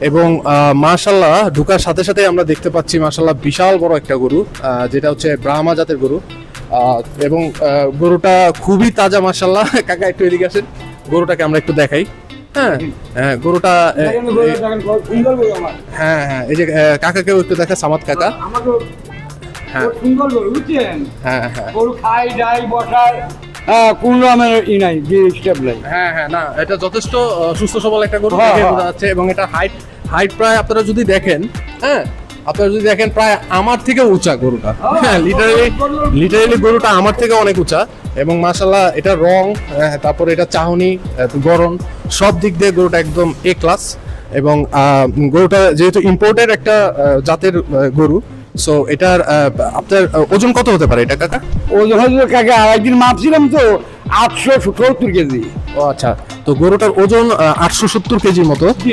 এবং মাশাআল্লাহ ঢোকার সাথে সাথে আমরা দেখতে পাচ্ছি মাশাআল্লাহ বিশাল বড় একটা গরু, যেটা হচ্ছে ব্রাহ্মা জাতের গরু। এবং গরুটা খুবই তাজা মাশাআল্লাহ। কাকা একটু এদিকে আসেন, গরুটাকে আমরা একটু দেখাই। হ্যাঁ হ্যাঁ, গরুটা হ্যাঁ হ্যাঁ, এই যে কাকাকেও একটু দেখা, সামাদ কাকা। হ্যাঁ সুন্দর গরু বুঝছেন, হ্যাঁ হ্যাঁ গরু খাই ডাই বসার কোন রকমের ই নাই, যে স্টেপ নাই। হ্যাঁ হ্যাঁ, না এটা যথেষ্ট সুস্থ সবল একটা গরু হ্যাঁ, দেখে হ্যাঁ। বোঝা যাচ্ছে। এবং এটা হাইট প্রায় আপনারা যদি দেখেন, হ্যাঁ আপনারা যদি দেখেন প্রায় আমার থেকে উঁচা গরুটা। হ্যাঁ, লিটারালি গরুটা আমার থেকে অনেক উঁচা। এবং মাশাআল্লাহ এটা রং, তারপরে এটা চাহনি, গড়ন, সব দিক দিয়ে গরুটা একদম এ ক্লাস। এবং গরুটা যেহেতু ইম্পোর্টেড একটা জাতের গরু, সো এটার আপনার ওজন কত হতে পারে এটা কাকা? ওজন হচ্ছে কাকা একদিন মাপছিলাম তো 870 কেজি। ও আচ্ছা, তো গরুটার ওজন 870 কেজির মতো।